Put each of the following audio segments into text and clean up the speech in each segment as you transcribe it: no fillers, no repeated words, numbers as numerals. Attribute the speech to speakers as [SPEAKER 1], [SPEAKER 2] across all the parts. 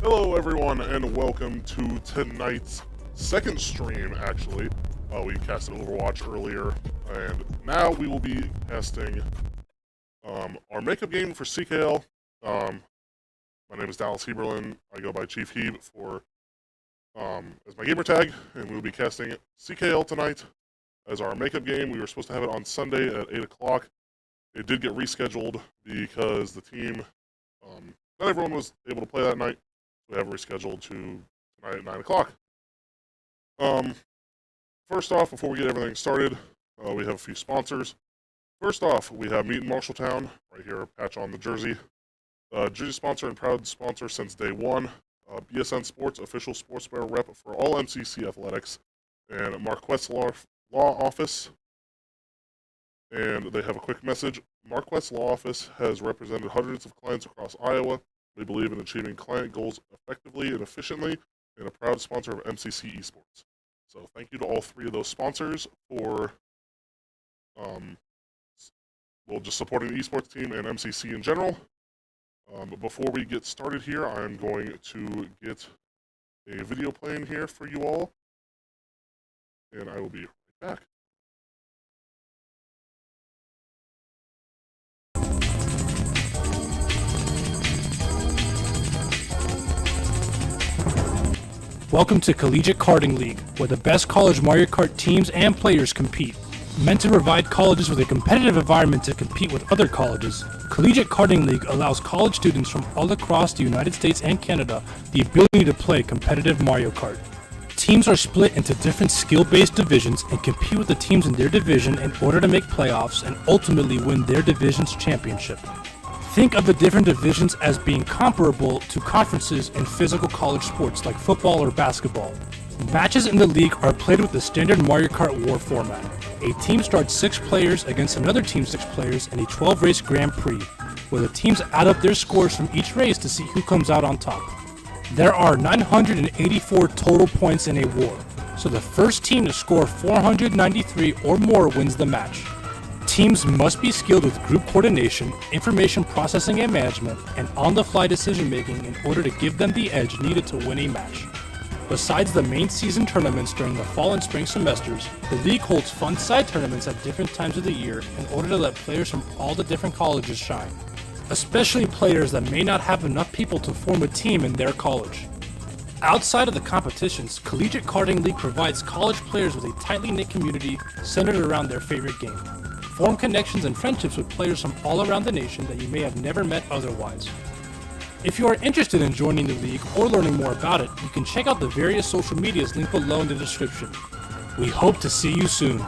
[SPEAKER 1] Hello everyone and welcome to tonight's second stream, actually. We casted Overwatch earlier, and now we will be casting our makeup game for CKL. My name is Dallas Heberlin. I go by Chief Heb as my gamer tag, and we will be casting CKL tonight as our makeup game. We were supposed to have it on Sunday at 8 o'clock. It did get rescheduled because the team, not everyone was able to play that night. We have rescheduled to tonight at 9 o'clock. First off, before we get everything started, we have a few sponsors. First off, we have Meet in Marshalltown, right here, patch on the jersey. Jersey sponsor and proud sponsor since day one. BSN Sports, official sportswear rep for all MCC athletics. And Marquette's Law Office. And they have a quick message. Marquette's Law Office has represented hundreds of clients across Iowa. They believe in achieving client goals effectively and efficiently, and a proud sponsor of MCC Esports. So thank you to all three of those sponsors for just supporting the esports team and MCC in general. But before we get started here, I'm going to get a video playing here for you all, and I will be right back.
[SPEAKER 2] Welcome to Collegiate Karting League, where the best college Mario Kart teams and players compete. Meant to provide colleges with a competitive environment to compete with other colleges, Collegiate Karting League allows college students from all across the United States and Canada the ability to play competitive Mario Kart. Teams are split into different skill-based divisions and compete with the teams in their division in order to make playoffs and ultimately win their division's championship. Think of the different divisions as being comparable to conferences in physical college sports like football or basketball. Matches in the league are played with the standard Mario Kart War format. A team starts 6 players against another team's 6 players in a 12-race Grand Prix, where the teams add up their scores from each race to see who comes out on top. There are 984 total points in a war, so the first team to score 493 or more wins the match. Teams must be skilled with group coordination, information processing and management, and on-the-fly decision-making in order to give them the edge needed to win a match. Besides the main season tournaments during the fall and spring semesters, the league holds fun side tournaments at different times of the year in order to let players from all the different colleges shine, especially players that may not have enough people to form a team in their college. Outside of the competitions, Collegiate Karting League provides college players with a tightly knit community centered around their favorite game. Form connections and friendships with players from all around the nation that you may have never met otherwise. If you are interested in joining the league or learning more about it, you can check out the various social medias linked below in the description. We hope to see you soon.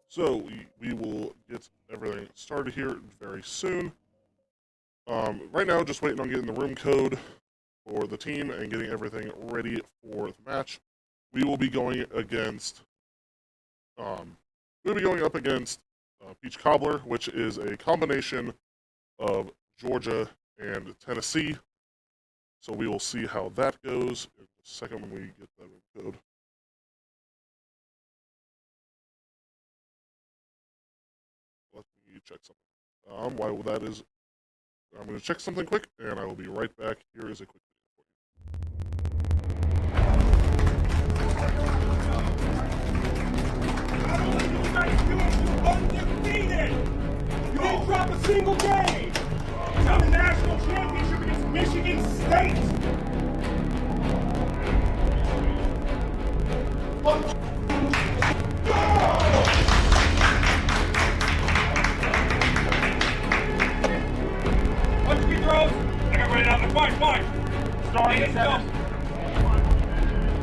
[SPEAKER 1] So we will get everything started here very soon. Right now, just waiting on getting the room code for the team and getting everything ready for the match. We will be going against up against Peach Cobbler, which is a combination of Georgia and Tennessee. So we will see how that goes in a second when we get that room code. Let me check something. While that is, I'm going to check something quick, and I will be right back. Here is a quick
[SPEAKER 3] undefeated! You didn't drop a single game! You won the national championship against Michigan State! Bunch of free throws. I got ready out. Fine. Starting at 7.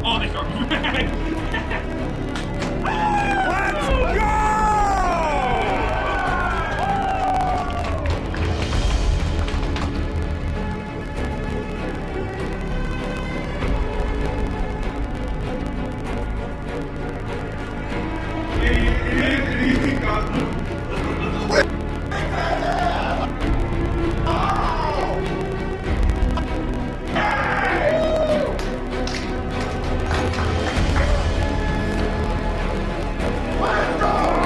[SPEAKER 3] Oh, they start back. Let's go!
[SPEAKER 4] Let's go!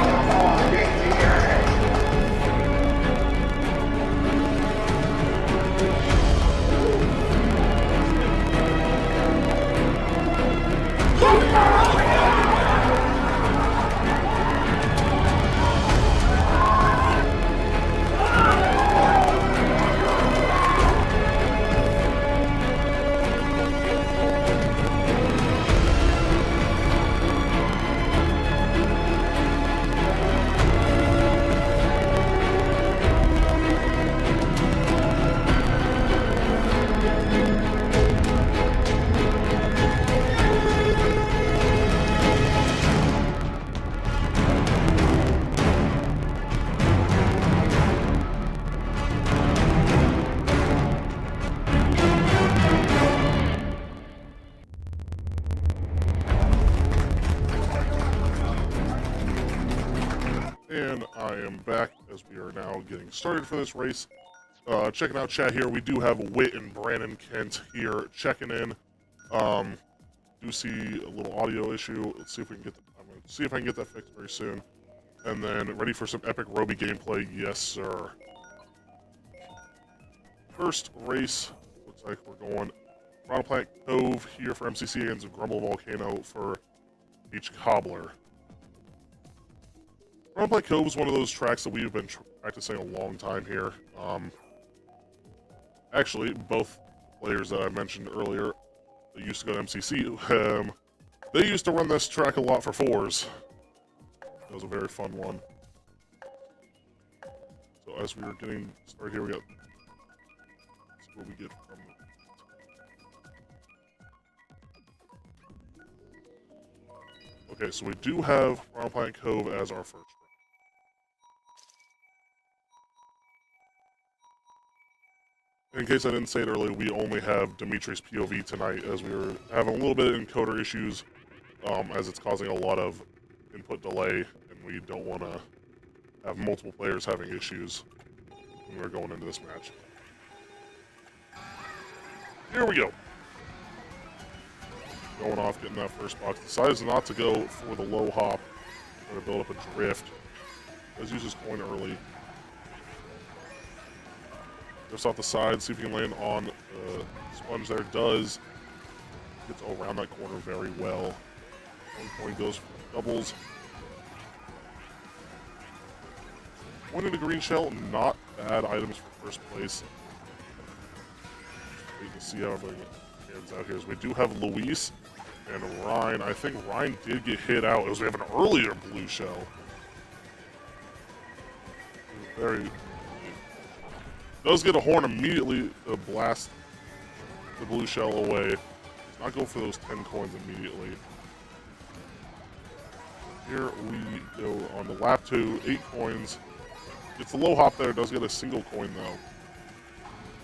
[SPEAKER 1] am back as we are now getting started for this race. Checking out chat here, we do have Whit and Brandon Kent here checking in. Do see a little audio issue. Let's see if we can get I'm gonna see if I can get that fixed very soon. And then ready for some epic Roby gameplay, yes sir. First race, looks like we're going Marshalltown Cove here for MCC against Grumble Volcano for Beach Cobbler. Marshalltown Cove is one of those tracks that we've been practicing a long time here. Actually, both players that I mentioned earlier that used to go to MCC, they used to run this track a lot for fours. It was a very fun one. So as we were getting started here, we got, let's see what we get from Okay, so we do have Marshalltown Cove as our first. In case I didn't say it earlier, we only have Dimitri's POV tonight, as we were having a little bit of encoder issues, as it's causing a lot of input delay, and we don't want to have multiple players having issues when we're going into this match. Here we go. Going off, getting that first box. Decides not to go for the low hop, try to build up a drift. Does use his coin early. Drifts off the side, see if he can land on the sponge there. Does. Gets around that corner very well. One coin goes for doubles. One in the green shell, not bad items for first place. You can see how everything pans out here. As we do have Luis and Ryan. I think Ryan did get hit out as we have an earlier blue shell. Very. Does get a horn immediately to blast the blue shell away. Does not go for those 10 coins immediately. Here we go on the lap 2, 8 coins. Gets the low hop there, does get a single coin though.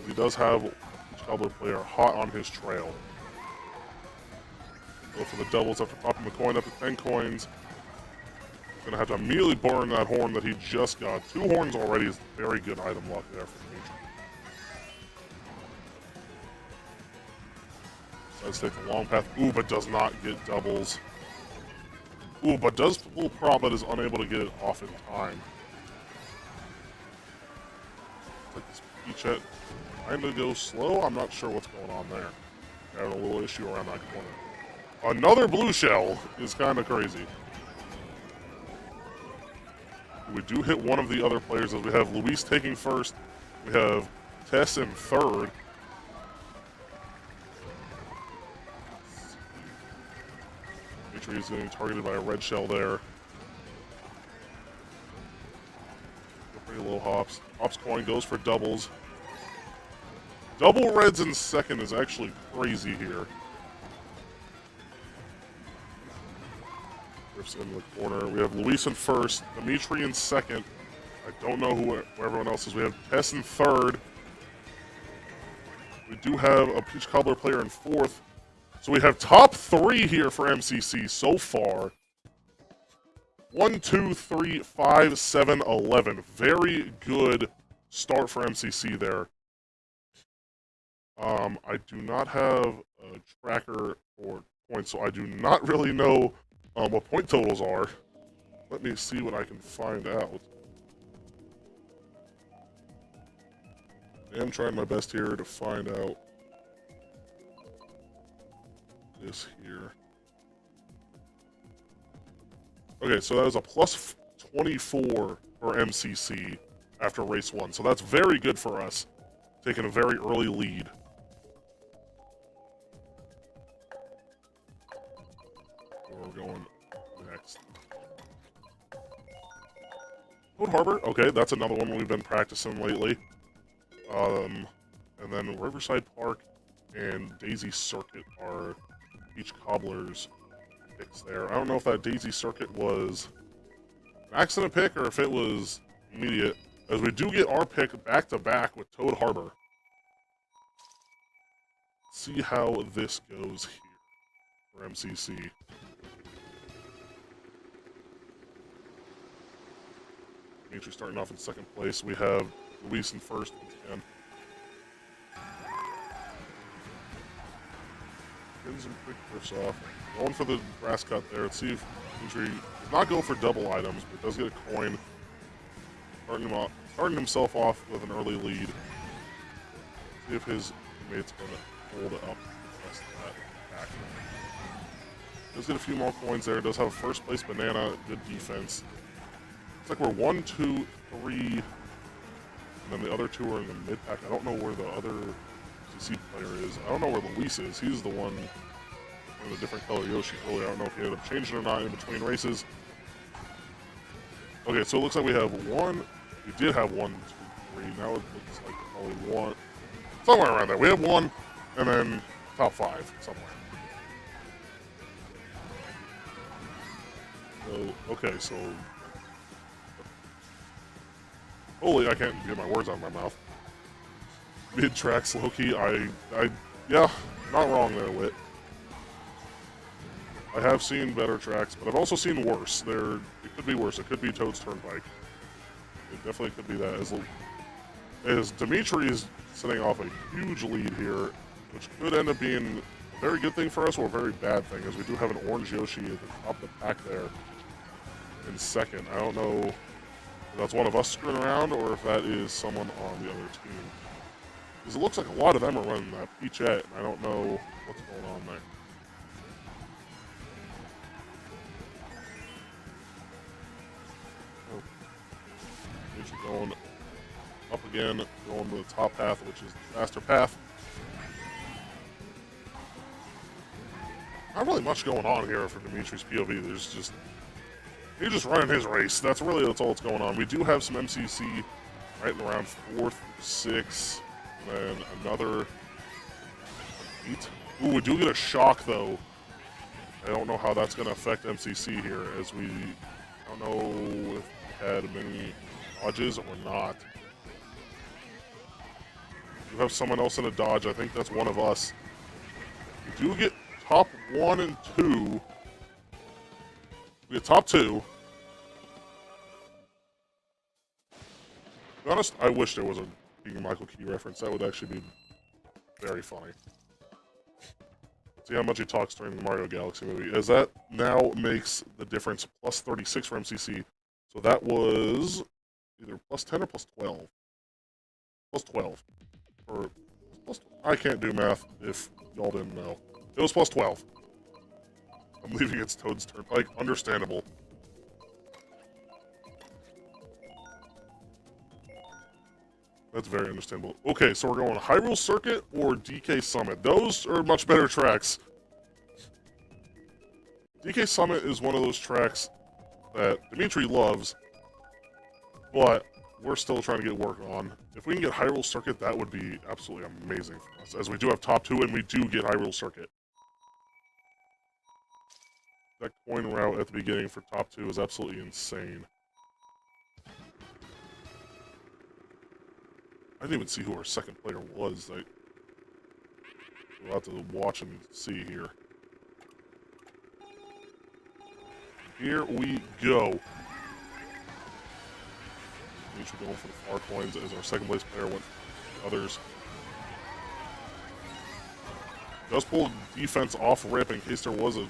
[SPEAKER 1] He does have each Cobbler player hot on his trail. Go for the doubles after popping the coin up to 10 coins. Gonna have to immediately burn that horn that he just got. 2 horns already is very good item luck there for Dimitri. Decides to take the long path. Ooh, but does not get doubles. Ooh, but does full prop, but is unable to get it off in time. Like this Peachette trying to go slow. I'm not sure what's going on there. Got a little issue around that corner. Another blue shell is kind of crazy. We do hit one of the other players as we have Luis taking first. We have Tess in third. Dimitri is getting targeted by a red shell there. Pretty low hops. Hops coin goes for doubles. Double reds in second is actually crazy here. Drifts in the corner. We have Luis in first, Dimitri in second. I don't know who everyone else is. We have Tess in third. We do have a Peach Cobbler player in fourth. So we have top 3 here for MCC so far. 1, 2, 3, 5, 7, 11. Very good start for MCC there. I do not have a tracker for points, so I do not really know what point totals are. Let me see what I can find out. I am trying my best here to find out this here. Okay, so that is a plus 24 for MCC after race 1. So that's very good for us, taking a very early lead. Where we're going next. Code Harbor, okay, that's another one we've been practicing lately. And then Riverside Park and Daisy Circuit are each Cobbler's picks there. I don't know if that Daisy Circuit was an accident pick or if it was immediate, as we do get our pick back-to-back with Toad Harbor. Let's see how this goes here for MCC. Dimitri starting off in second place. We have Luis in first once again. Getting some quick drifts off. Going for the grass cut there. Let's see if Dimitri does not go for double items, but does get a coin. Starting himself off with an early lead. See if his teammates going to hold up the rest of that pack. Does get a few more coins there. Does have a first place banana. Good defense. Looks like we're 1, 2, 3, and then the other two are in the mid pack. I don't know where the other MCC player is. I don't know where Luis is. He's the one with a different color Yoshi earlier. I don't know if he ended up changing or not in between races. Okay, so it looks like we have one. We did have 1, 2, 3. Now it looks like only one. Somewhere around there. We have 1, and then top 5 somewhere. So, okay, so holy, I can't get my words out of my mouth. Mid tracks, Loki. Yeah, not wrong there, Wit. I have seen better tracks, but I've also seen worse. It could be worse. It could be Toad's Turnpike. It definitely could be that. As Dimitri is setting off a huge lead here, which could end up being a very good thing for us or a very bad thing, as we do have an orange Yoshi at the top of the pack there in second. I don't know if that's one of us screwing around or if that is someone on the other team. Because it looks like a lot of them are running that Peachette, and I don't know what's going on there. Going up again, going to the top path, which is the faster path. Not really much going on here for Dimitri's POV. There's just, he's just running his race. That's all that's going on. We do have some MCC right around 4th, 6th, and then another 8. Ooh, we do get a shock though. I don't know how that's going to affect MCC here, as we don't know if we had many dodges or not. You have someone else in a dodge. I think that's one of us. We do get top 1 and 2. We get top 2. To be honest, I wish there was a King Michael Key reference. That would actually be very funny. See how much he talks during the Mario Galaxy movie, as that now makes the difference plus 36 for MCC. So that was either plus 10 or plus 12. Plus 12. Or plus 12. I can't do math if y'all didn't know. It was plus 12. I'm leaving it's Toad's Turnpike. Understandable. That's very understandable. Okay, so we're going Hyrule Circuit or DK Summit. Those are much better tracks. DK Summit is one of those tracks that Dimitri loves, but we're still trying to get work on. If we can get Hyrule Circuit, that would be absolutely amazing for us, as we do have top 2 and we do get Hyrule Circuit. That coin route at the beginning for top 2 is absolutely insane. I didn't even see who our second player was. We'll have to watch and see here. Here we go. We're going for the far coins as our second place player went for the others. Does pull defense off rip in case there was a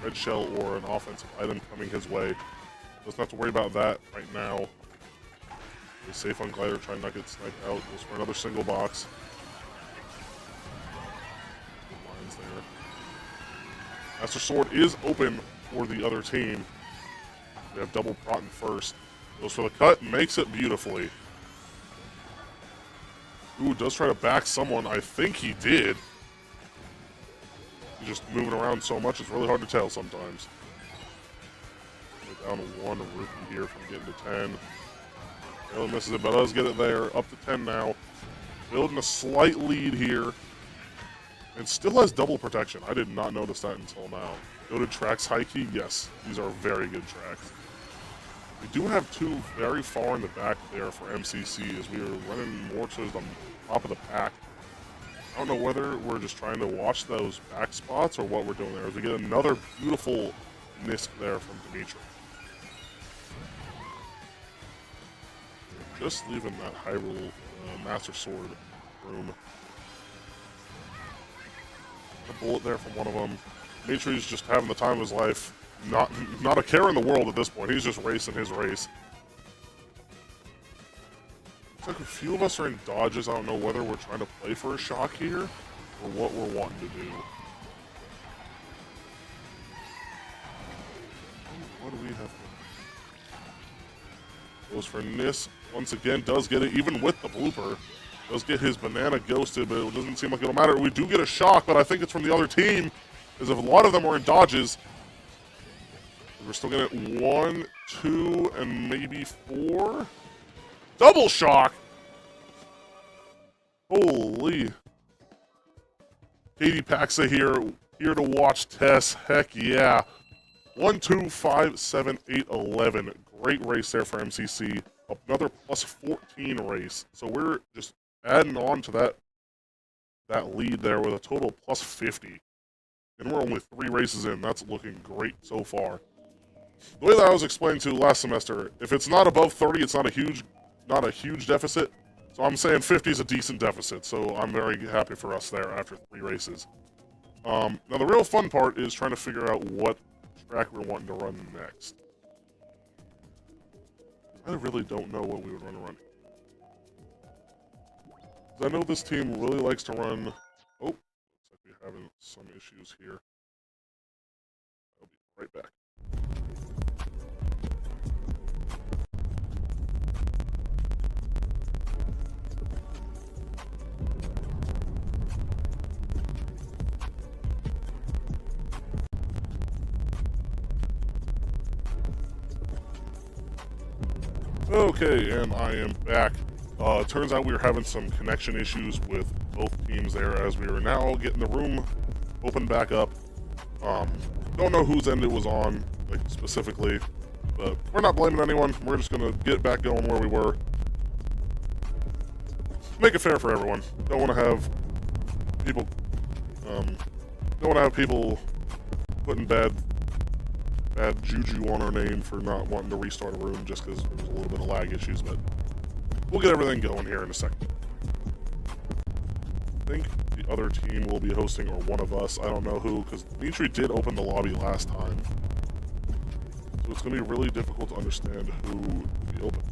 [SPEAKER 1] red shell or an offensive item coming his way. Doesn't have to worry about that right now. He's safe on glider, trying not to get sniped out. Goes for another single box. Good lines there. Master Sword is open for the other team. We have double Proton first. Goes for the cut, makes it beautifully. Ooh, does try to back someone. I think he did. He's just moving around so much, it's really hard to tell sometimes. We're down to 1 rookie here from getting to 10. Barely misses it, but does get it there. Up to 10 now. Building a slight lead here. And still has double protection. I did not notice that until now. Go to tracks high key? Yes. These are very good tracks. We do have 2 very far in the back there for MCC, as we are running more towards the top of the pack. I don't know whether we're just trying to watch those back spots or what we're doing there. As we get another beautiful Nisk there from Dimitri. just leaving that Hyrule Master Sword room. A bullet there from one of them. Dimitri's just having the time of his life. Not a care in the world at this point. He's just racing his race. Looks like a few of us are in dodges. I don't know whether we're trying to play for a shock here or what we're wanting to do. What do we have? Goes for Nis. Once again, does get it, even with the blooper. Does get his banana ghosted, but it doesn't seem like it'll matter. We do get a shock, but I think it's from the other team, because if a lot of them are in dodges, we're still gonna get 1, 2, and maybe 4. Double shock! Holy. Katie Paxa here to watch Tess. Heck yeah. 1, 2, 5, 7, 8, 11. Great race there for MCC. Another plus 14 race. So we're just adding on to that lead there with a total plus 50. And we're only 3 races in. That's looking great so far. The way that I was explained to last semester, if it's not above 30, it's not a huge deficit. So I'm saying 50 is a decent deficit. So I'm very happy for us there after 3 races. Now the real fun part is trying to figure out what track we're wanting to run next. I really don't know what we would run. I know this team really likes to run. Oh, looks like we're having some issues here. I'll be right back. Okay, and I am back. Turns out we were having some connection issues with both teams there as we are now getting the room open back up. Don't know whose end it was on, like, specifically, but we're not blaming anyone. We're just gonna get back going where we were. Make it fair for everyone. Don't want to have people, putting bad juju on our name for not wanting to restart a room just because there's a little bit of lag issues, but we'll get everything going here in a second. I think the other team will be hosting, or one of us. I don't know who, because Dimitri did open the lobby last time. So it's going to be really difficult to understand who will be open.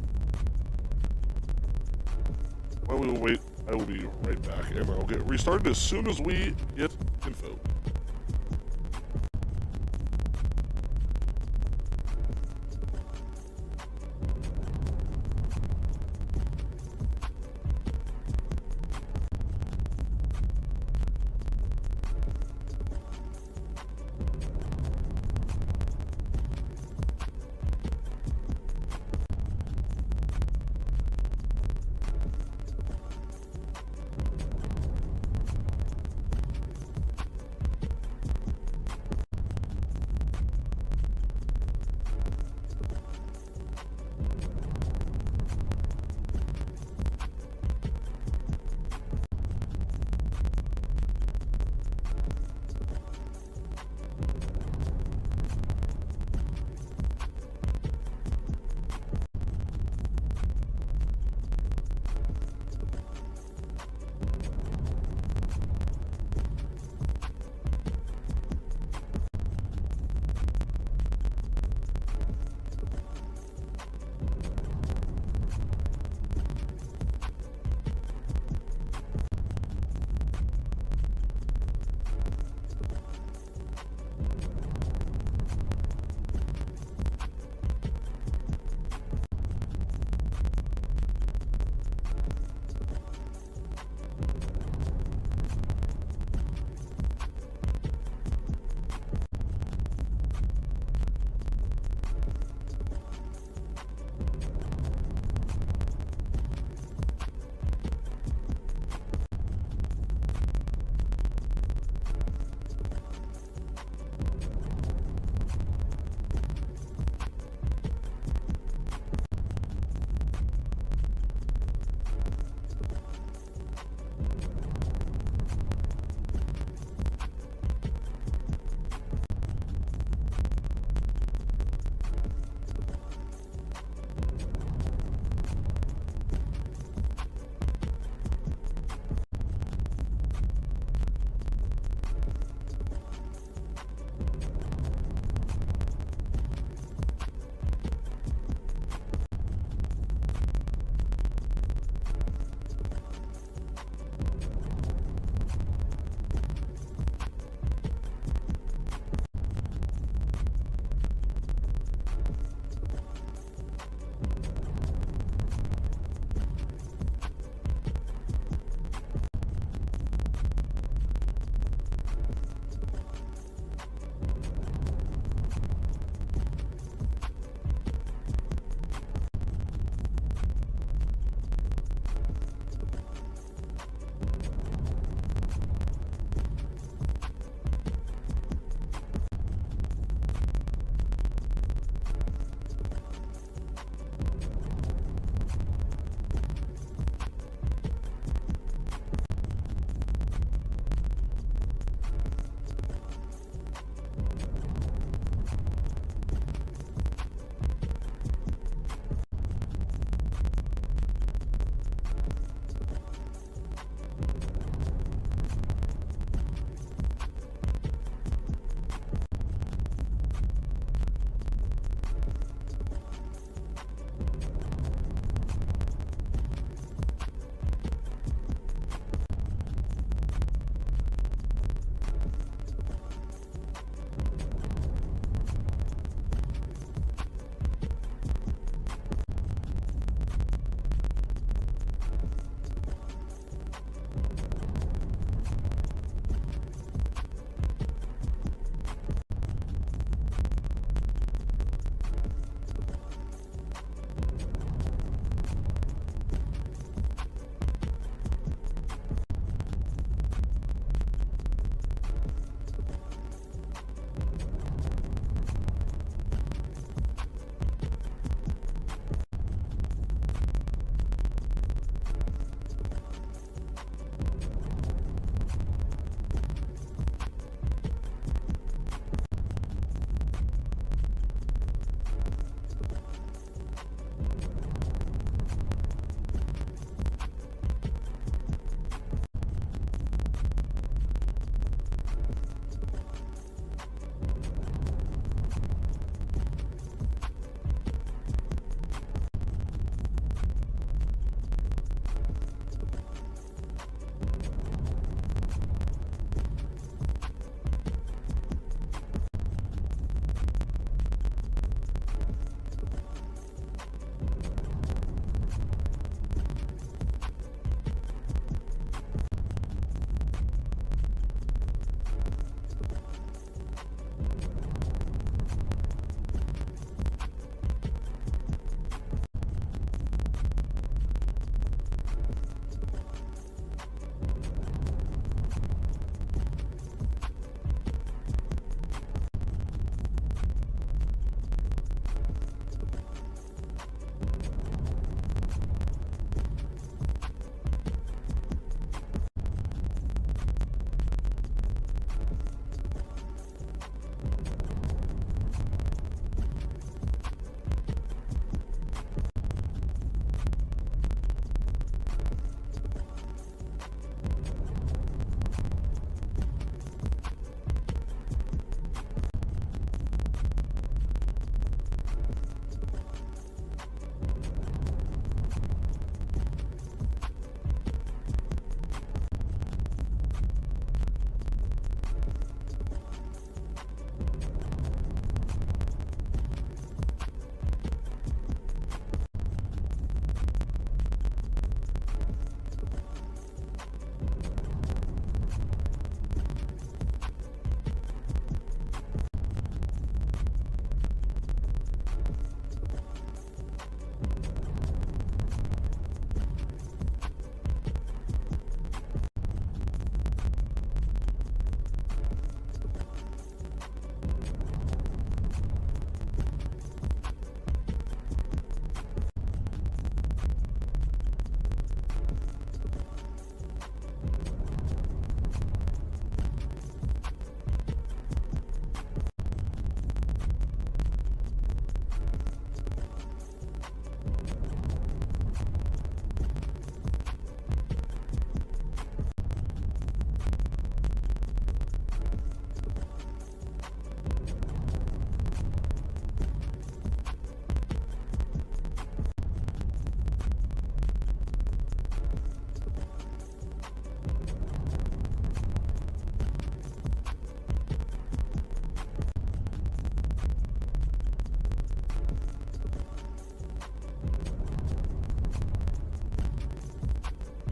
[SPEAKER 1] While we will wait, I will be right back, and I'll get restarted as soon as we get info.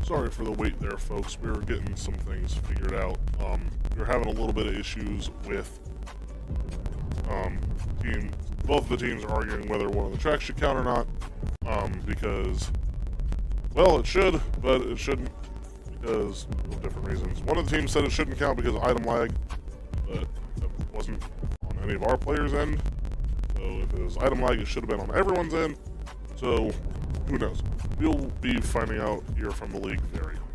[SPEAKER 1] Sorry for the wait there, folks. We were getting some things figured out. We were having a little bit of issues with both of the teams are arguing whether one of the tracks should count or not. Because, well, it should, but it shouldn't because of different reasons. One of the teams said it shouldn't count because of item lag, but that wasn't on any of our players' end. So if it was item lag, it should have been on everyone's end. So who knows? We'll be finding out here from the league very soon.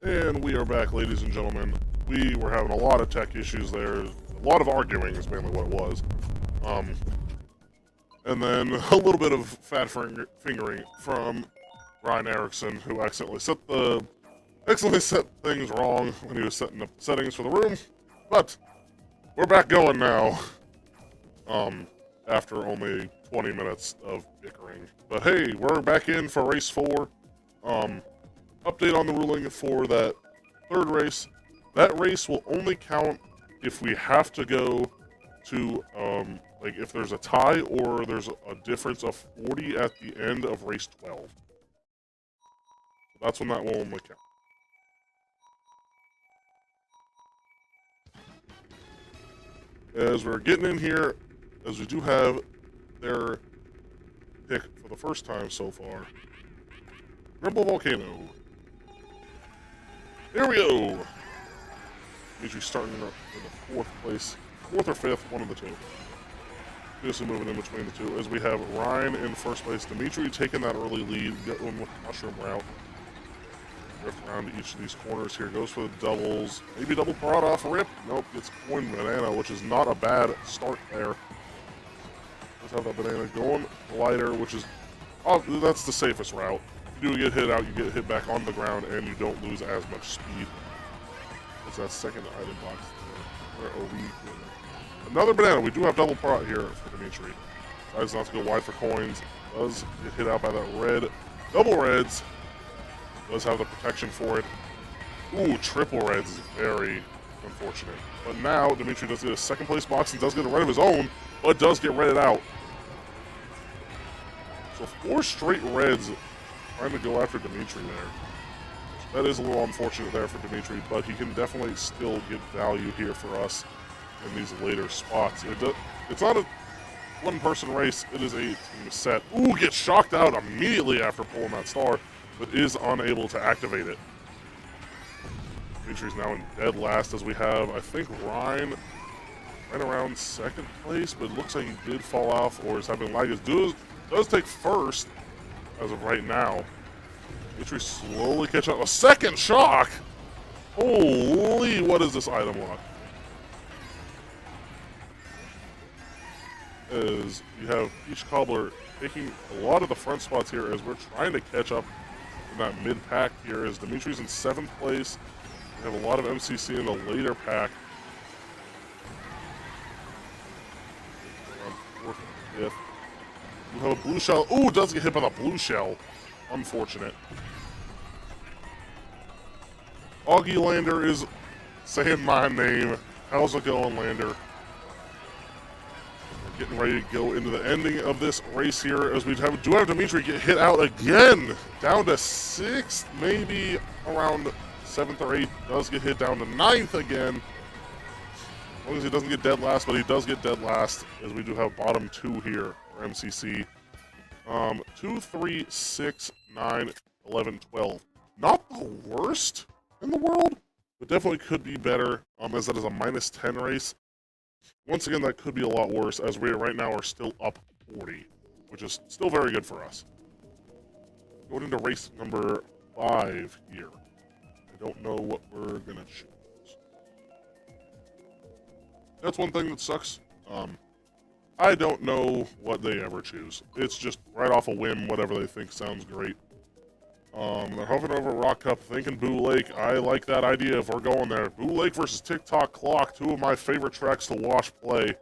[SPEAKER 1] And we are back, ladies and gentlemen. We were having a lot of tech issues there. A lot of arguing is mainly what it was. And then a little bit of fat fingering from Ryan Erickson, who accidentally set things wrong when he was setting up the settings for the room. But we're back going now. After only 20 minutes of bickering. But hey, we're back in for race 4. Update on the ruling for that third race. That race will only count if we have to go to, like if there's a tie or there's a difference of 40 at the end of race 12. So that's when that will only count. As we're getting in here, as we do have their pick for the first time so far, Rebel Volcano. Here we go! Usually starting in the 4th place, 4th or 5th, one of the two. Just moving in between the two, as we have Ryan in first place, Dimitri taking that early lead, going with the mushroom route. Drift around each of these corners here, goes for the doubles, maybe double prod off a rip. Nope, gets coin banana, which is not a bad start there. Let's have that banana going, glider, which is, that's the safest route. If you do get hit out, you get hit back on the ground, and you don't lose as much speed. What's that second item box there? Where are we going? Another banana. We do have double prot here for Dimitri. Tries not to go wide for coins. Does get hit out by that red. Double reds. Does have the protection for it. Ooh, triple reds is very unfortunate. But now, Dimitri does get a second place box and does get a red of his own, but does get redded out. So 4 straight reds trying to go after Dimitri there. That is a little unfortunate there for Dimitri, but he can definitely still get value here for us in these later spots. It's not a one-person race, it is a team set. Ooh, gets shocked out immediately after pulling that star, but is unable to activate it. Dimitri's now in dead last, as we have, I think, Ryan right around 2nd place, but it looks like he did fall off or is having lag. Does take first as of right now. Dimitri slowly catch up. A second shock! Holy, what is this item lock? As you have each cobbler taking a lot of the front spots here as we're trying to catch up in that mid-pack here, as Dimitri's in 7th place. We have a lot of MCC in the later pack. Around 4th and 5th. We have a blue shell. Ooh, does get hit by the blue shell. Unfortunate. Augie Lander is saying my name. How's it going, Lander? We're getting ready to go into the ending of this race here, as we do have Dimitri get hit out again. Down to 6th, maybe around 7th or 8th. Does get hit down to 9th again. As long as he doesn't get dead last, but he does get dead last, as we do have bottom 2 here for MCC. 2, 3, 6, 9, 11, 12. Not the worst in the world, but definitely could be better, as that is a -10 race. Once again, that could be a lot worse, as we right now are still up 40, which is still very good for us. Going into race number 5 here. I don't know what we're going to choose. That's one thing that sucks. I don't know what they ever choose. It's just right off a whim, whatever they think sounds great. They're hovering over Rock Cup, thinking Boo Lake. I like that idea if we're going there. Boo Lake versus TikTok Clock, 2 of my favorite tracks to watch play.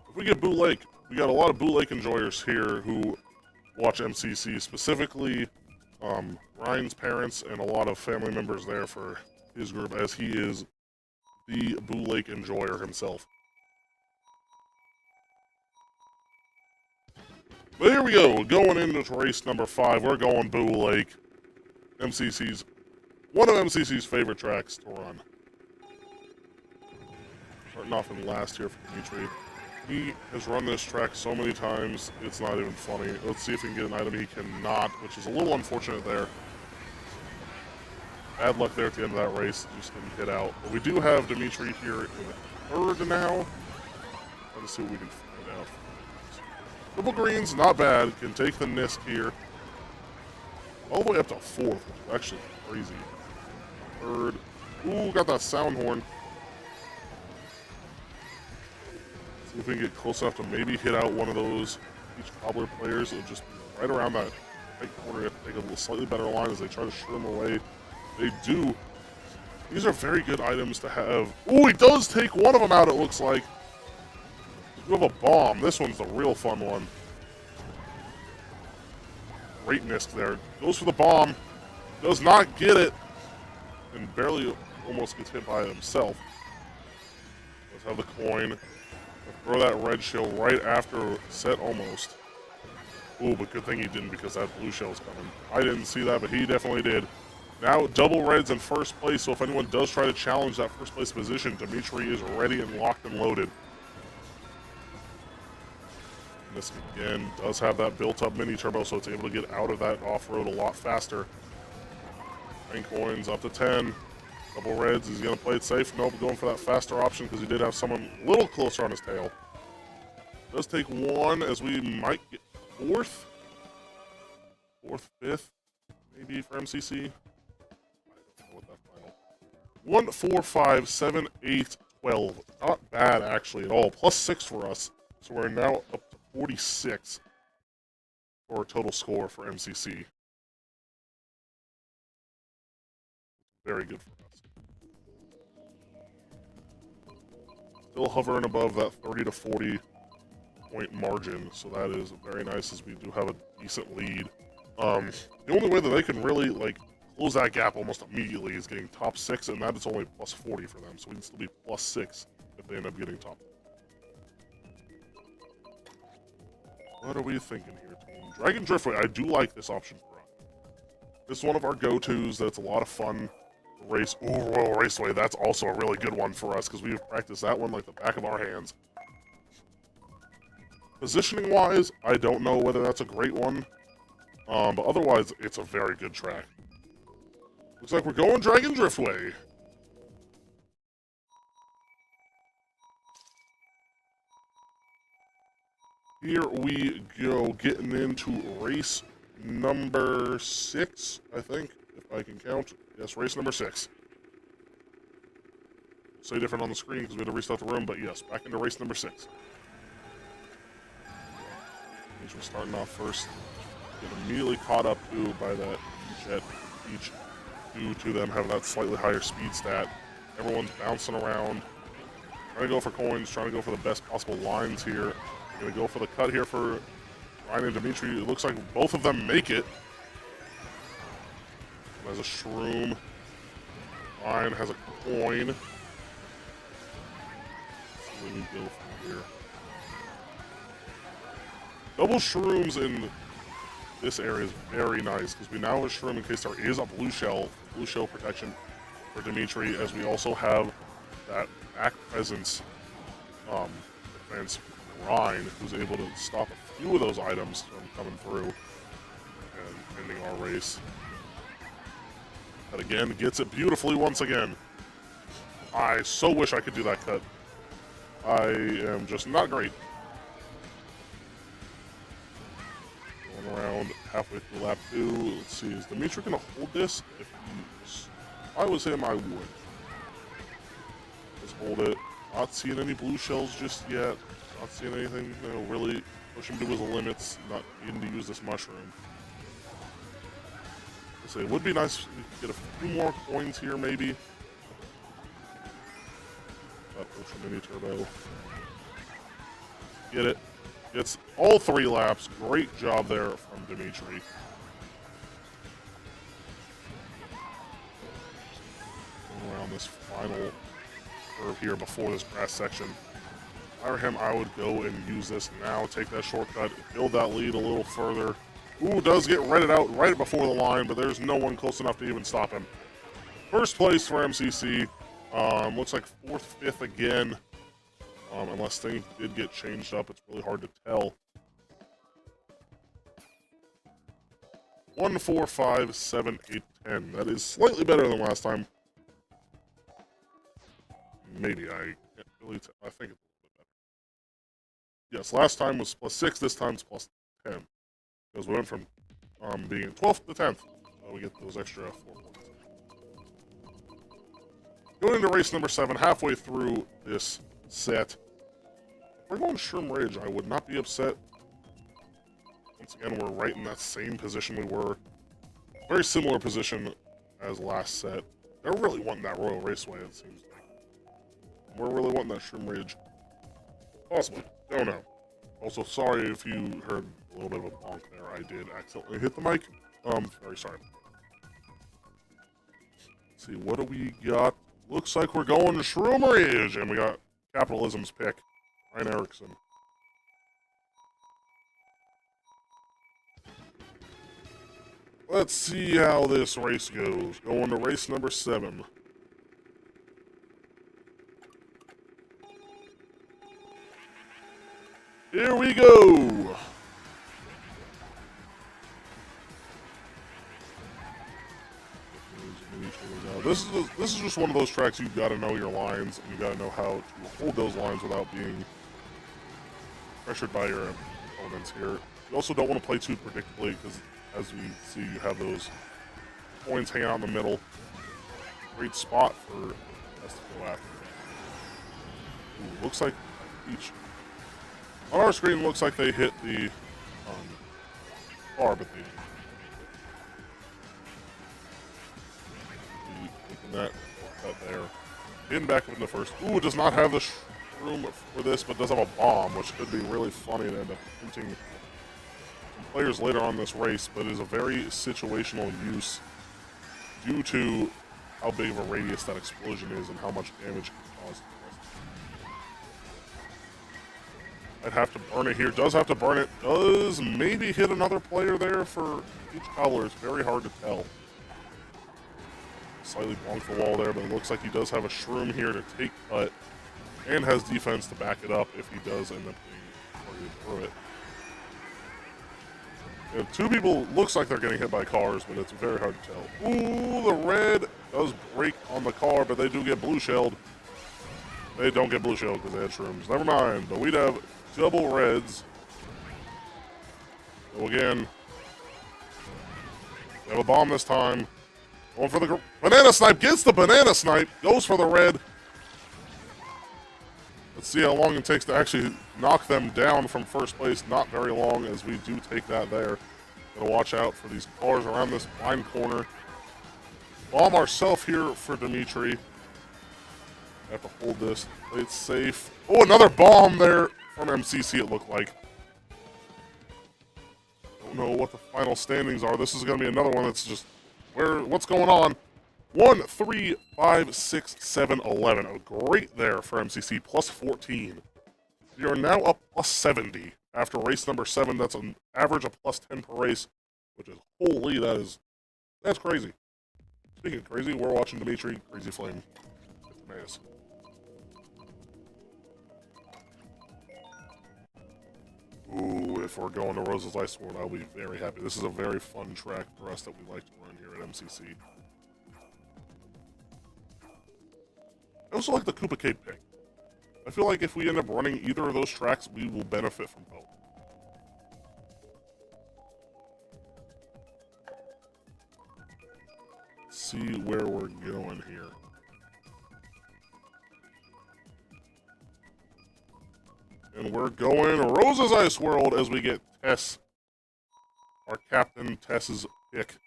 [SPEAKER 1] If we get Boo Lake, we got a lot of Boo Lake enjoyers here who watch MCC, specifically Ryan's parents and a lot of family members there for his group, as he is the Boo Lake enjoyer himself. But here we go, going into race number 5, we're going Boo Lake. One of MCC's favorite tracks to run. Starting off in last here for Dimitri. He has run this track so many times, it's not even funny. Let's see if he can get an item. He cannot, which is a little unfortunate there. Bad luck there at the end of that race, just getting hit out. But we do have Dimitri here in 3rd now. Let's see what we can find out. Triple greens, not bad. Can take the Nisk here. all the way up to 4th, which is actually crazy. 3rd. Ooh, got that sound horn. See if we can get close enough to maybe hit out one of those each cobbler players. It'll just be right around that right corner. Take a little slightly better line as they try to shroom away. They do. These are very good items to have. Ooh, he does take one of them out, it looks like. You have a bomb. This one's the real fun one. Great missed there. Goes for the bomb. Does not get it. And barely almost gets hit by it himself. Let's have the coin. Throw that red shell right after set almost. Ooh, but good thing he didn't because that blue shell's coming. I didn't see that, but he definitely did. Now double reds in first place, so if anyone does try to challenge that first place position, Dimitri is ready and locked and loaded. And this again does have that built-up mini turbo, so it's able to get out of that off-road a lot faster. 9 coins up to 10. Double reds, he's going to play it safe. Nope, going for that faster option because he did have someone a little closer on his tail. Does take 1 as we might get 4th. 4th, 5th, maybe for MCC. I don't know what that final. 1, 4, 5, 7, 8, 12. Not bad actually at all. Plus 6 for us. So we're now up to 46 for a total score for MCC. Very good for us. Still hovering above that 30 to 40 point margin, so that is very nice as we do have a decent lead. The only way that they can really like close that gap almost immediately is getting top 6, and that is only plus 40 for them, so we can still be plus 6 if they end up getting top. What are we thinking here, team? Dragon Driftway, I do like this option for us. This is one of our go-tos that's a lot of fun. Race, ooh, Royal Raceway, that's also a really good one for us because we've practiced that one like the back of our hands. Positioning wise, I don't know whether that's a great one, but otherwise it's a very good track. Looks like we're going Dragon Driftway. Here we go, getting into race number 6, I think, if I can count. Yes, race number 6. Say different on the screen because we had to restart the room, but yes, back into race number 6. We're starting off first. Get immediately caught up to by that jet each due to them having that slightly higher speed stat. Everyone's bouncing around, trying to go for coins, trying to go for the best possible lines here. We're going to go for the cut here for Ryan and Dimitri. It looks like both of them make it. Has a shroom. Ryan has a coin. So we go from here. Double shrooms in this area is very nice because we now have a shroom in case there is a blue shell protection for Dimitri, as we also have that back presence defense from Ryan, who's able to stop a few of those items from coming through and ending our race. But again, gets it beautifully once again. I so wish I could do that cut. I am just not great. Going around halfway through lap 2. Let's see, is Dimitri going to hold this? If I was him, I would. Just hold it. Not seeing any blue shells just yet. Not seeing anything, you know, really push him to his limits. Not needing to use this mushroom. So it would be nice if we could get a few more coins here, maybe. Ultra Mini Turbo. Get it. Gets all 3 laps. Great job there from Dimitri. Going around this final curve here before this grass section. If I were him, I would go and use this now. Take that shortcut. Build that lead a little further. Ooh, does get redded out right before the line, but there's no one close enough to even stop him. First place for MCC. Looks like 4th, 5th again. Unless things did get changed up, it's really hard to tell. 1, 4, 5, 7, 8, 10. That is slightly better than last time. Maybe, I can't really tell. I think it's a little bit better. Yes, last time was plus 6, this time's plus 10. Because we went from being 12th to 10th. we get those extra 4 points. Going into race number 7, halfway through this set. If we're going Shroom Ridge, I would not be upset. Once again, we're right in that same position we were. Very similar position as last set. They're really wanting that Royal Raceway, it seems like. We're really wanting that Shroom Ridge. Possibly. Don't know. Also, sorry if you heard a little bit of a bonk there. I did accidentally hit the mic. Very sorry. Let's see, what do we got? Looks like we're going to Shroom Ridge, and we got Capitalism's pick, Ryan Erickson. Let's see how this race goes. Going to race number 7. Here we go! This is just one of those tracks you've got to know your lines, and you got to know how to hold those lines without being pressured by your opponents here. You also don't want to play too predictably, because as we see, you have those coins hanging out in the middle. Great spot for us to go after. Ooh, looks like each on our screen looks like they hit the car, but they that there. Getting back up in the first. Ooh, it does not have the room for this, but does have a bomb, which could be really funny to end up hunting some players later on this race, but is a very situational use due to how big of a radius that explosion is and how much damage it can cause. I'd have to burn it here. Does have to burn it. Does maybe hit another player there for each color. It's very hard to tell. Slightly blonked the wall there, but it looks like he does have a Shroom here to take cut and has defense to back it up if he does end up being targeted through it. And 2 people looks like they're getting hit by cars, but it's very hard to tell. Ooh, the red does break on the car, but they do get blue shelled. They don't get blue shelled because they had Shrooms. Never mind, but we'd have double reds. So again, we have a bomb this time. Going for the banana snipe, gets the banana snipe, goes for the red. Let's see how long it takes to actually knock them down from first place. Not very long, as we do take that there. Gotta watch out for these cars around this blind corner. Bomb ourselves here for Dimitri. Have to hold this, play it safe. Oh, another bomb there from MCC, it looked like. Don't know what the final standings are. This is gonna be another one that's just what's going on? 1, 3, 5, 6, 7, 11. Oh, great there for MCC, plus 14. We are now up plus 70 after race number 7. That's an average of plus 10 per race, which is holy. That's crazy. Speaking of crazy, we're watching Dimitri, Crazy Flame. It's Ooh, if we're going to Rose's Ice World, I'll be very happy. This is a very fun track for us that we like to run here at MCC. I also like the Koopa Cape pick. I feel like if we end up running either of those tracks, we will benefit from both. Let's see where we're going here. And we're going Rose's Ice World as we get Tess, our captain, Tess's pick.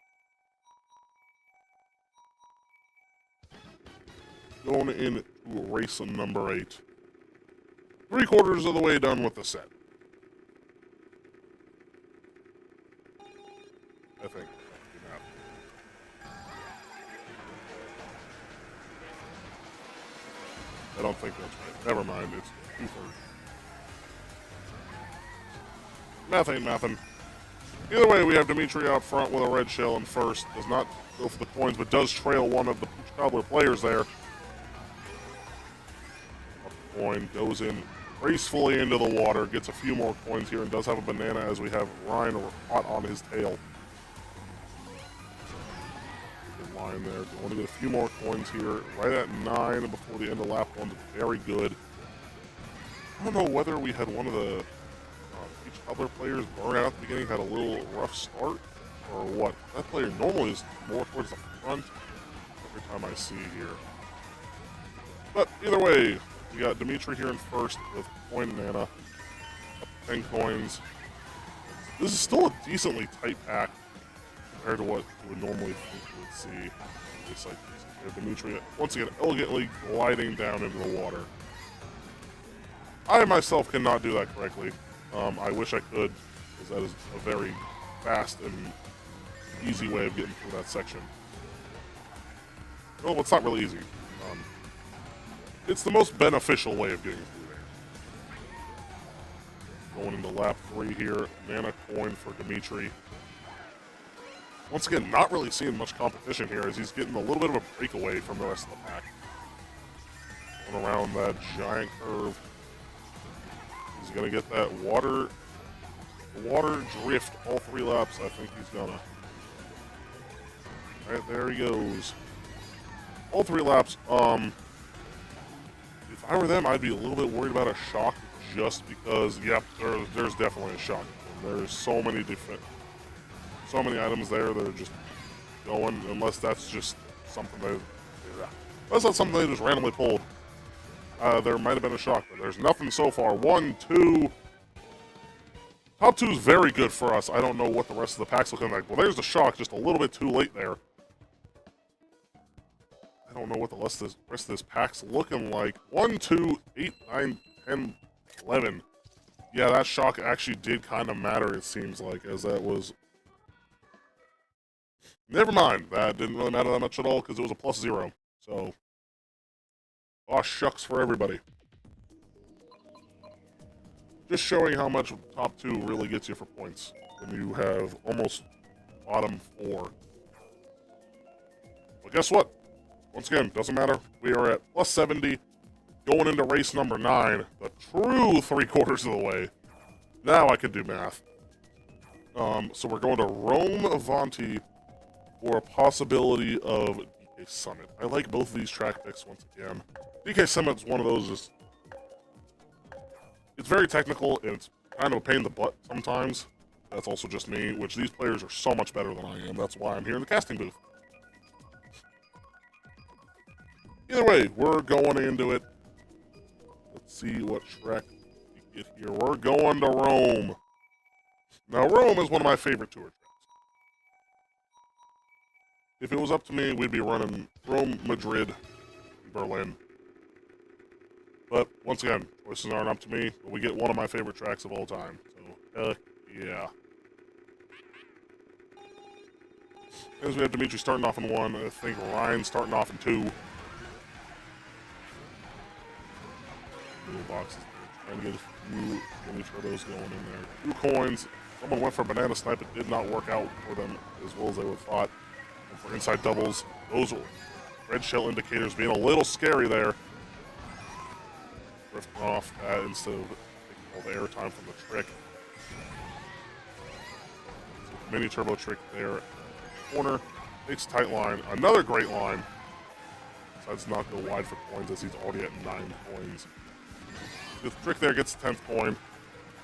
[SPEAKER 1] Going into race number 8. 3/4 of the way done with the set. I think. I don't think that's right. Never mind, it's 2/3. Math ain't mathin'. Either way, we have Dimitri out front with a red shell in first. Does not go for the coins, but does trail one of the Pooch Cobbler players there. A coin goes in gracefully into the water, gets a few more coins here, and does have a banana as we have Ryan hot on his tail. Good line there. Want to get a few more coins here. Right at 9 before the end of lap 1. Very good. I don't know whether we had one of the Peach Cobbler players burn out at the beginning, had a little rough start. or what? That player normally is more towards the front every time I see here. But either way, we got Dimitri here in first with coin mana, up 10 coins. This is still a decently tight pack compared to what you would normally think you would see. It's like we have Dimitri once again elegantly gliding down into the water. I myself cannot do that correctly. I wish I could, because that is a very fast and easy way of getting through that section. Well, it's not really easy. It's the most beneficial way of getting through there. Going into lap 3 here, mana coin for Dimitri. Once again, not really seeing much competition here as he's getting a little bit of a breakaway from the rest of the pack. Going around that giant curve. He's gonna get that water drift all 3 laps. I think he's gonna. Right, there he goes. All 3 laps. If I were them, I'd be a little bit worried about a shock just because, yep, there's definitely a shock. There's so many items there that are just going, unless that's just something unless that's something they just randomly pulled. There might have been a shock, but there's nothing so far. 1, 2. Top 2 is very good for us. I don't know what the rest of the pack's looking like. Well, there's the shock, just a little bit too late there. I don't know what the rest of this pack's looking like. 1, 2, 8, 9, 10, 11. Yeah, that shock actually did kind of matter, it seems like, as that was... Never mind. That didn't really matter that much at all, because it was a +0. So... Aw, shucks for everybody. Just showing how much top 2 really gets you for points when you have almost bottom 4. But guess what? Once again, doesn't matter. We are at +70, going into race number 9, the true 3/4 of the way. Now I can do math. So we're going to Rome Avanti for a possibility of DK Summit. I like both of these track picks once again. DK Summit's one of those it's very technical, and it's kind of a pain in the butt sometimes. That's also just me, which these players are so much better than I am. That's why I'm here in the casting booth. Either way, we're going into it. Let's see what track we get here. We're going to Rome. Now, Rome is one of my favorite tour tracks. If it was up to me, we'd be running Rome, Madrid, and Berlin. But, once again, choices aren't up to me, but we get one of my favorite tracks of all time. So, heck yeah. As we have Dimitri starting off in 1, I think Ryan starting off in 2. Little boxes there, trying to get a few mini turbos going in there. 2 coins. Someone went for banana snipe. It did not work out for them as well as they would have thought. And for inside doubles, those red shell indicators being a little scary there. Drifting off that instead of taking all the airtime from the trick. So mini turbo trick there. Corner. Takes a tight line. Another great line. Decides to not go wide for coins as he's already at 9 coins. The trick there gets the 10th coin.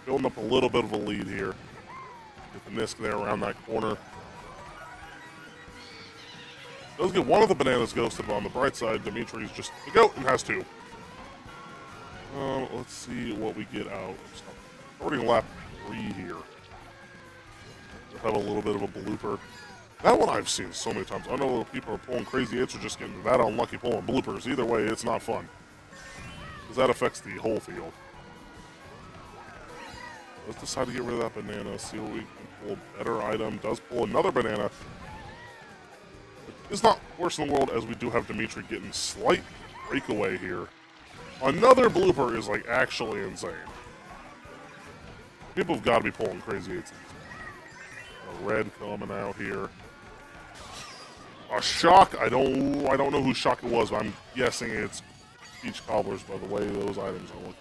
[SPEAKER 1] Building up a little bit of a lead here. Get the Nisk there around that corner. Does get one of the bananas ghosted, but on the bright side, Dimitri's just the goat and has 2. Let's see what we get out. Starting lap 3 here. We'll have a little bit of a blooper. That one I've seen so many times. I know people are pulling crazy hits or just getting that unlucky pulling bloopers. Either way, it's not fun. Because that affects the whole field. Let's decide to get rid of that banana. See what we can pull a better item. Does pull another banana. It's not worse in the world as we do have Dimitri getting slight breakaway here. Another blooper is like actually insane. People have got to be pulling crazy hits. A red coming out here. A shock. I don't know whose shock it was, but I'm guessing it's Peach Cobblers by the way those items are looking.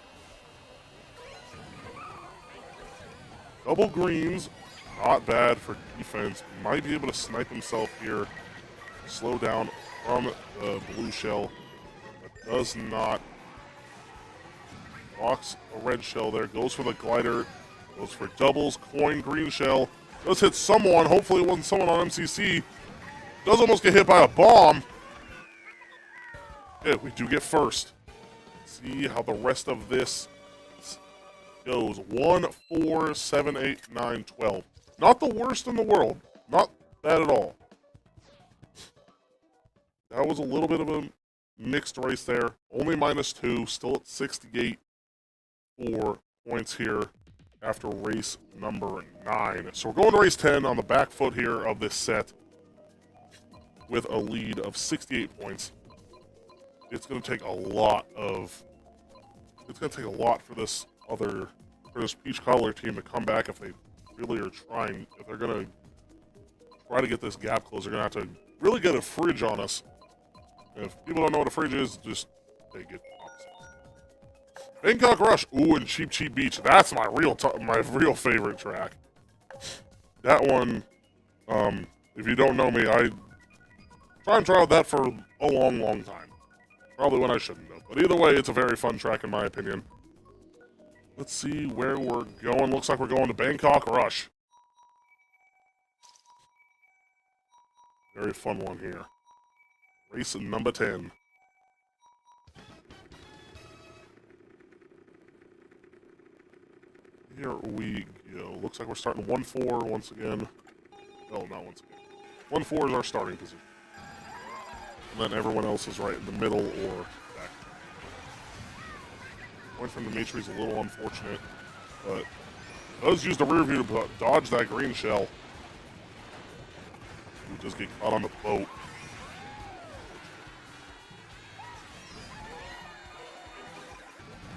[SPEAKER 1] Double greens, not bad for defense. Might be able to snipe himself here. Slow down from the blue shell. But does not. Box a red shell there. Goes for the glider. Goes for doubles. Coin green shell. Does hit someone. Hopefully it wasn't someone on MCC. Does almost get hit by a bomb. Yeah, we do get first. Let's see how the rest of this goes. 1, 4, 7, 8, 9, 12. Not the worst in the world. Not bad at all. That was a little bit of a mixed race there. Only -2. Still at 68 for points here after race number 9. So we're going to race 10 on the back foot here of this set with a lead of 68 points. It's going to take a lot for this Peach Cobbler team to come back if they really are trying. If they're going to try to get this gap closed, they're going to have to really get a fridge on us. And if people don't know what a fridge is, just take it opposite. Bangkok Rush. Ooh, and Cheap Cheap Beach. That's my real favorite track. That one, if you don't know me, I try and tried that for a long, long time. Probably when I shouldn't have. But either way, it's a very fun track in my opinion. Let's see where we're going. Looks like we're going to Bangkok Rush. Very fun one here. Race number 10. Here we go. Looks like we're starting 1-4 once again. No, not once again. 1-4 is our starting position. And then everyone else is right in the middle or back. Point from Dimitri is a little unfortunate, but does use the rear view to dodge that green shell. He just get caught on the boat.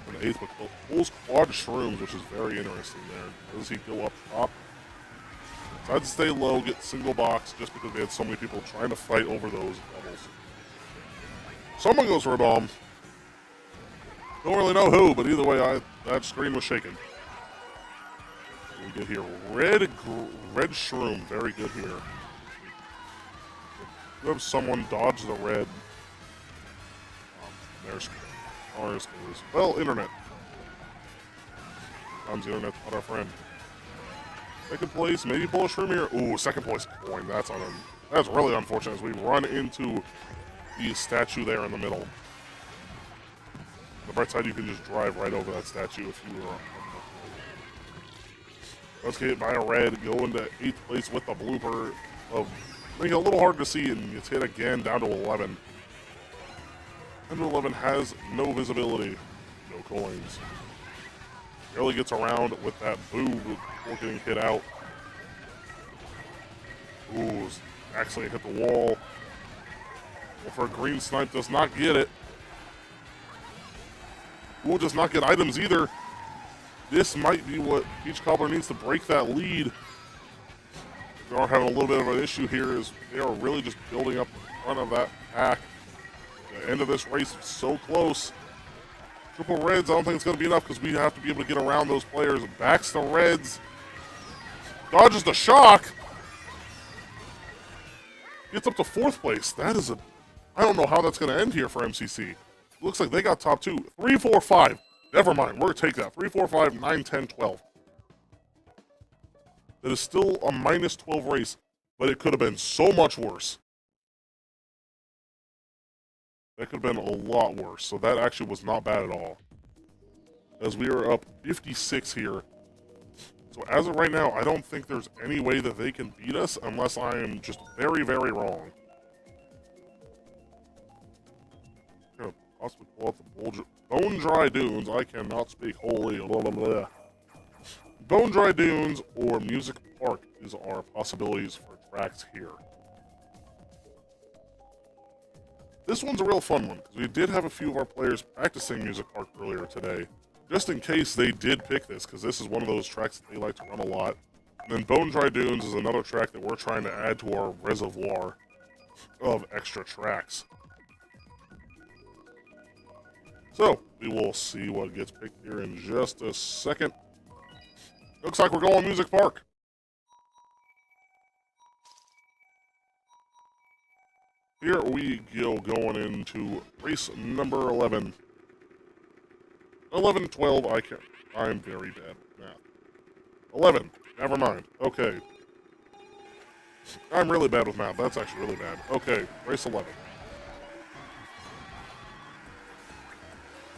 [SPEAKER 1] And the 8th, but pulls quad shrooms, which is very interesting there. Does he go up top? Tried to stay low, get single box, just because they had so many people trying to fight over those levels. Someone goes for a bomb. Don't really know who, but either way, that screen was shaking. We get here. Red shroom. Very good here. We have someone dodge the red. There's ours. Well, internet. Sometimes the internet's not our friend. Second place, maybe pull a shroom here. Ooh, second place coin. That's really unfortunate as we run into the statue there in the middle. On the bright side, you can just drive right over that statue if you were on the Let's get hit by a red, go into 8th place with the blooper of making it a little hard to see, and gets hit again down to 11. Down to 11 has no visibility, no coins. Barely gets around with that boob before getting hit out. Ooh, actually hit the wall. Well, for a green snipe, does not get it. Ooh, does not get items either. This might be what Peach Cobbler needs to break that lead. They are having a little bit of an issue here as they are really just building up the front of that pack. The end of this race is so close. Triple reds, I don't think it's going to be enough because we have to be able to get around those players. Backs the reds. Dodges the shock. Gets up to 4th place. That is I don't know how that's going to end here for MCC. Looks like they got top 2. 3, 4, 5. Never mind. We're going to take that. 3, 4, 5, 9, 10, 12. That is still a -12 race, but it could have been so much worse. That could have been a lot worse. So that actually was not bad at all. As we are up 56 here. So as of right now, I don't think there's any way that they can beat us unless I am just very, very wrong. I'm going to possibly pull out the Bone Dry Dunes. I cannot speak wholly. Blah, blah, blah. Bone Dry Dunes or Music Park is our possibilities for tracks here. This one's a real fun one, because we did have a few of our players practicing Music Park earlier today, just in case they did pick this, because this is one of those tracks that they like to run a lot. And then Bone Dry Dunes is another track that we're trying to add to our reservoir of extra tracks. So, we will see what gets picked here in just a second. Looks like we're going Music Park. Here we go, going into race number 11. 11, 12, I'm very bad at math. 11, never mind. Okay. I'm really bad with math. That's actually really bad. Okay, race 11.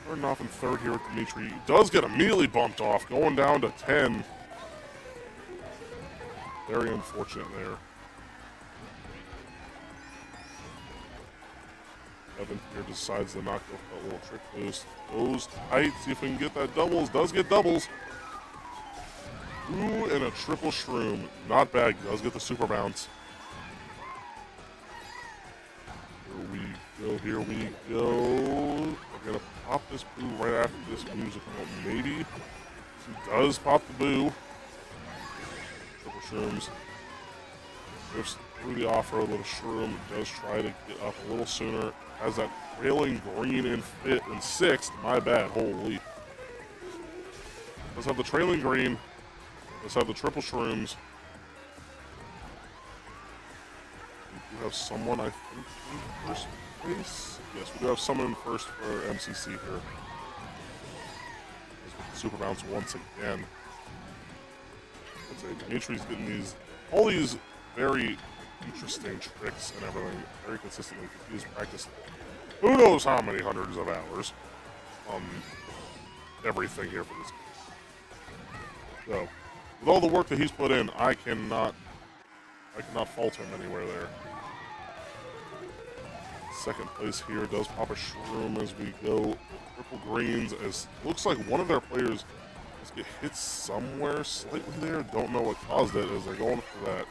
[SPEAKER 1] Starting off in third here with Dimitri. Does get immediately bumped off, going down to 10. Very unfortunate there. Evan here decides to knock off that little trick boost. Goes tight, see if we can get that doubles. Does get doubles. Ooh, and a triple shroom. Not bad. Does get the super bounce. Here we go. Here we go. We're gonna pop this boo right after this music. Maybe. He does pop the boo. Triple shrooms. Drifts through the off-road with a shroom. Does try to get up a little sooner. Has that trailing green in fifth and sixth. My bad. Holy. Does have the trailing green. Let's have the triple shrooms. We do have someone, I think, in first place. Yes, we do have someone in first for MCC here. Super bounce once again. I'd say Dimitri's getting all these very interesting tricks and everything very consistently. He's practiced who knows how many hundreds of hours on everything here for this game. So, with all the work that he's put in, I cannot fault him anywhere there. Second place here does pop a shroom as we go. Triple greens, as looks like one of their players just get hit somewhere slightly there. Don't know what caused it as they're going for that.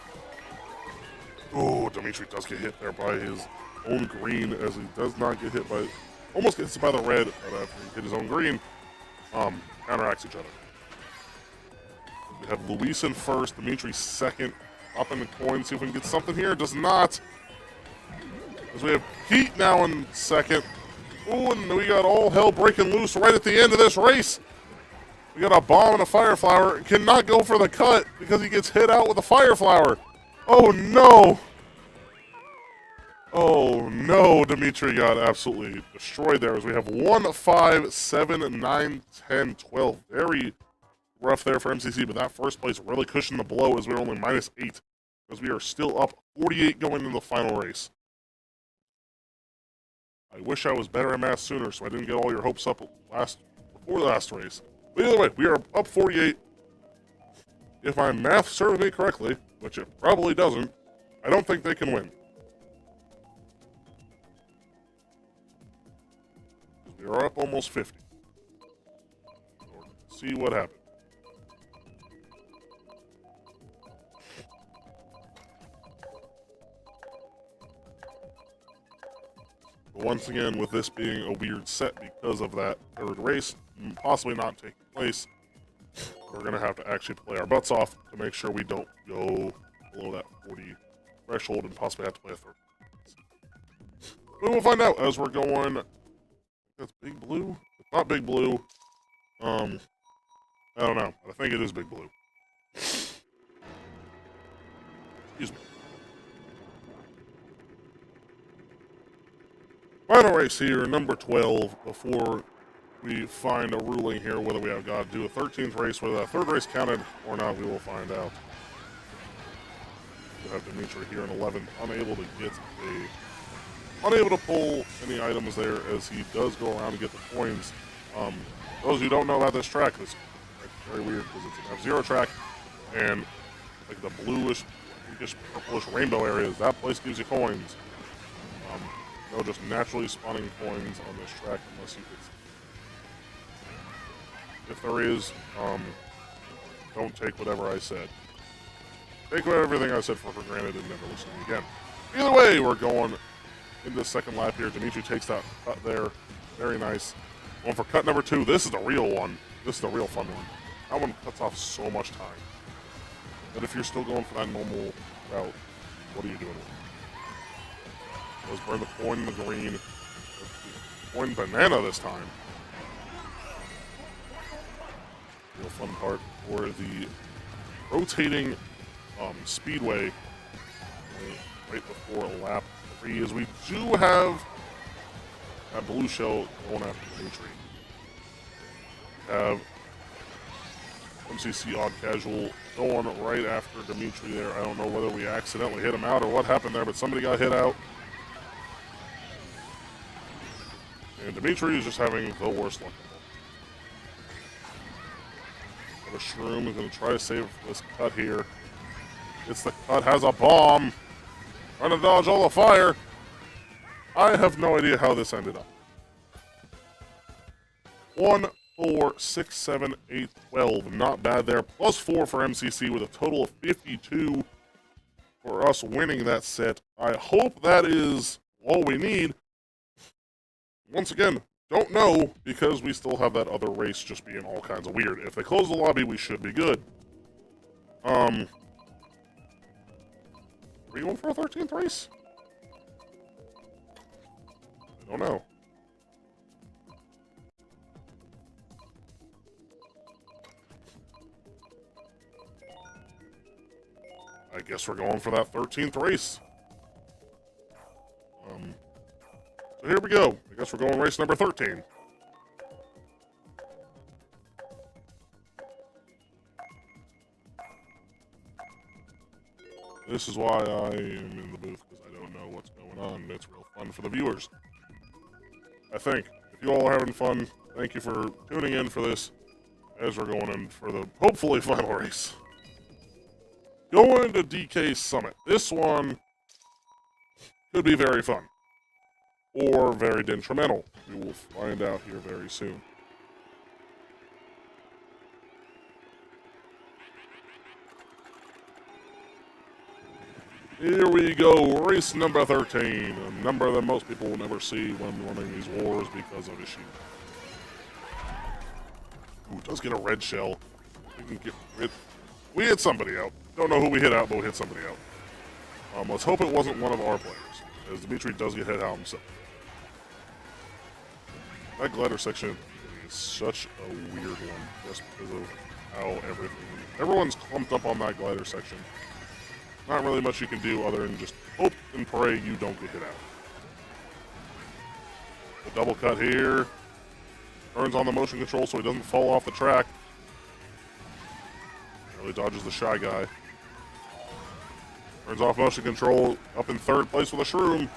[SPEAKER 1] Oh, Dimitri does get hit there by his own green, as he does not get hit by, almost gets hit by the red, but after he hit his own green, counteracts each other. We have Luis in first, Dimitri second. Up in the coin, see if we can get something here. Does not. As we have Pete now in second. Ooh, and we got all hell breaking loose right at the end of this race. We got a bomb and a fire flower. Cannot go for the cut because he gets hit out with a fire flower. Oh no. Oh no, Dimitri got absolutely destroyed there as we have 1, 5, 7, 9, 10, 12. Very rough there for MCC, but that first place really cushioned the blow as we were only -8, as we are still up 48 going into the final race. I wish I was better at math sooner, so I didn't get all your hopes up before the last race. But either way, we are up 48. If my math serves me correctly, which it probably doesn't, I don't think they can win. We are up almost 50. Let's see what happens. But once again, with this being a weird set because of that third race possibly not taking place, we're going to have to actually play our butts off to make sure we don't go below that 40 threshold and possibly have to play a third. But we'll find out as we're going. That's Big Blue? It's not Big Blue. I don't know. I think it is Big Blue. Excuse me. Final race here, number 12, before we find a ruling here whether we have got to do a 13th race, whether that third race counted or not, we will find out. We have Dimitri here in 11th, unable to pull any items there as he does go around and get the coins. Those who don't know about this track, it's very weird because it's an F-Zero track, and like the bluish, pinkish, purplish rainbow areas, that place gives you coins. No, just naturally spawning coins on this track unless you get. If there is, don't take whatever I said. Take everything I said for granted and never listen to me again. Either way, we're going into the second lap here. Dimitri takes that cut there. Very nice. Going for cut number 2. This is the real one. This is the real fun one. That one cuts off so much time. But if you're still going for that normal route, what are you doing with it? Let's burn the coin in the green. Coin banana this time. Real fun part for the rotating speedway right before lap 3, as we do have that blue shell going after Dimitri. We have MCC Odd Casual going right after Dimitri there. I don't know whether we accidentally hit him out or what happened there, but somebody got hit out. And Dimitri is just having the worst luck. But a Shroom is going to try to save this cut here. It's the cut, has a bomb. Trying to dodge all the fire. I have no idea how this ended up. 1, 4, 6, 7, 8, 12. Not bad there. Plus 4 for MCC with a total of 52 for us winning that set. I hope that is all we need. Once again, don't know because we still have that other race just being all kinds of weird. If they close the lobby, we should be good. Are we going for a 13th race? I don't know. I guess we're going for that 13th race. So here we go. I guess we're going race number 13. This is why I am in the booth, because I don't know what's going on. It's real fun for the viewers. I think. If you all are having fun, thank you for tuning in for this as we're going in for the, hopefully, final race. Going to DK Summit. This one could be very fun. Or very detrimental. We will find out here very soon. Here we go, race number 13, a number that most people will never see when running these wars because of issues. Ooh, does get a red shell. We can get rid. We hit somebody out. Don't know who we hit out, but we hit somebody out. Let's hope it wasn't one of our players, as Dimitri does get hit out himself. That glider section is such a weird one, just because of how everyone's clumped up on that glider section. Not really much you can do other than just hope and pray you don't get hit out. The double cut here. Turns on the motion control so he doesn't fall off the track. Really dodges the shy guy. Turns off motion control, up in third place with a Shroom.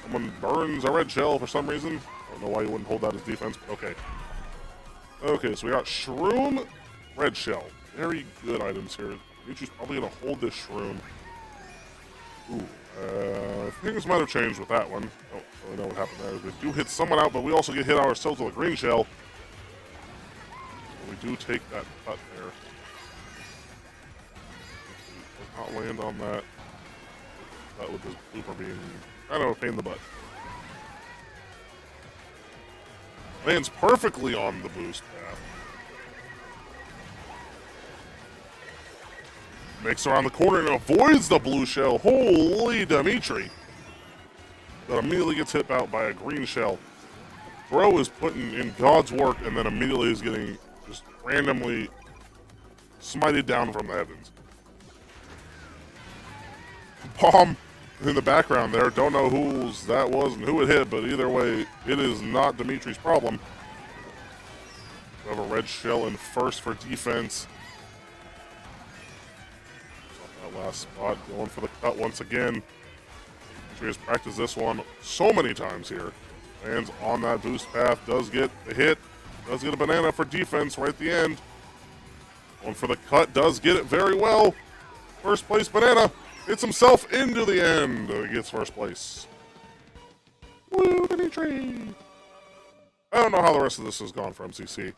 [SPEAKER 1] Someone burns a red shell for some reason. I don't know why you wouldn't hold that as defense, but okay. Okay, so we got Shroom, red shell. Very good items here. Dimitri's probably going to hold this Shroom. Ooh, things might have changed with that one. Don't really know what happened there. We do hit someone out, but we also get hit ourselves with a green shell. So we do take that cut there. Does not land on that. That with this blooper being kind of a pain in the butt. Lands perfectly on the boost path. Makes around the corner and avoids the blue shell. Holy Dimitri. That immediately gets hit out by a green shell. Bro is putting in God's work and then immediately is getting just randomly smited down from the heavens. Bomb in the background there. Don't know whose that was and who it hit, but either way, it is not Dimitri's problem. We have a red shell in first for defense. Last spot, going for the cut once again. He has practiced this one so many times here. Lands on that boost path, does get the hit, does get a banana for defense right at the end. Going for the cut, does get it very well. First place banana, hits himself into the end. Gets first place. Woo, Dimitri! I don't know how the rest of this has gone for MCC.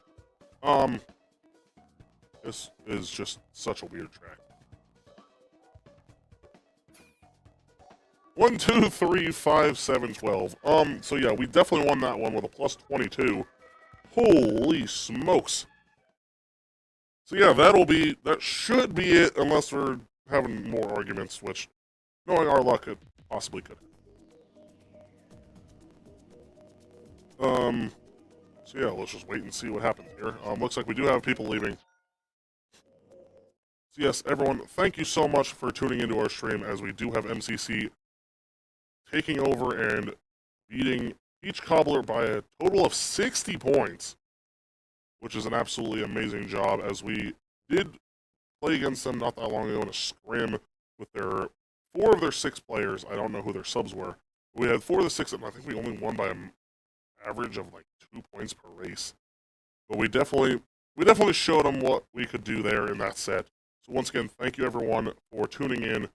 [SPEAKER 1] This is just such a weird track. 1, 2, 3, 5, 7, 12. So yeah, we definitely won that one with a plus 22. Holy smokes. So yeah, that should be it, unless we're having more arguments, which, knowing our luck, it possibly could. So yeah, let's just wait and see what happens here. Looks like we do have people leaving. So yes, everyone, thank you so much for tuning into our stream, as we do have MCC taking over and beating each cobbler by a total of 60 points. which is an absolutely amazing job, as we did play against them not that long ago in a scrim with their 4 of their 6 players. I don't know who their subs were. We had 4 of the 6, and I think we only won by an average of like 2 points per race. But we definitely showed them what we could do there in that set. So once again, thank you everyone for tuning in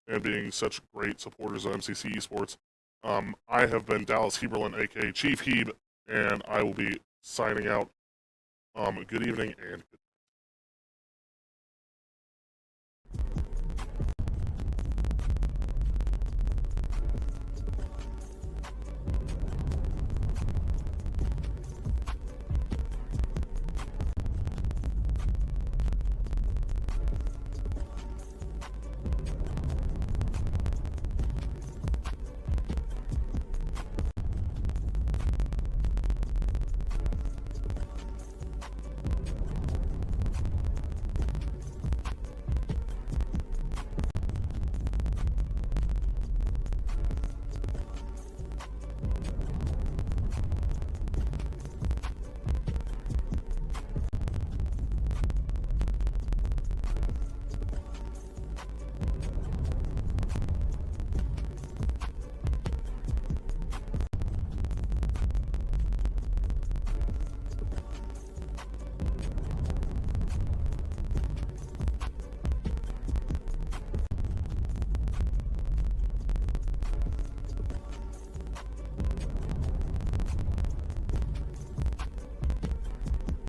[SPEAKER 1] and being such great supporters of MCC Esports. I have been Dallas Heberlin, aka Chief Heb, and I will be signing out. Good evening and good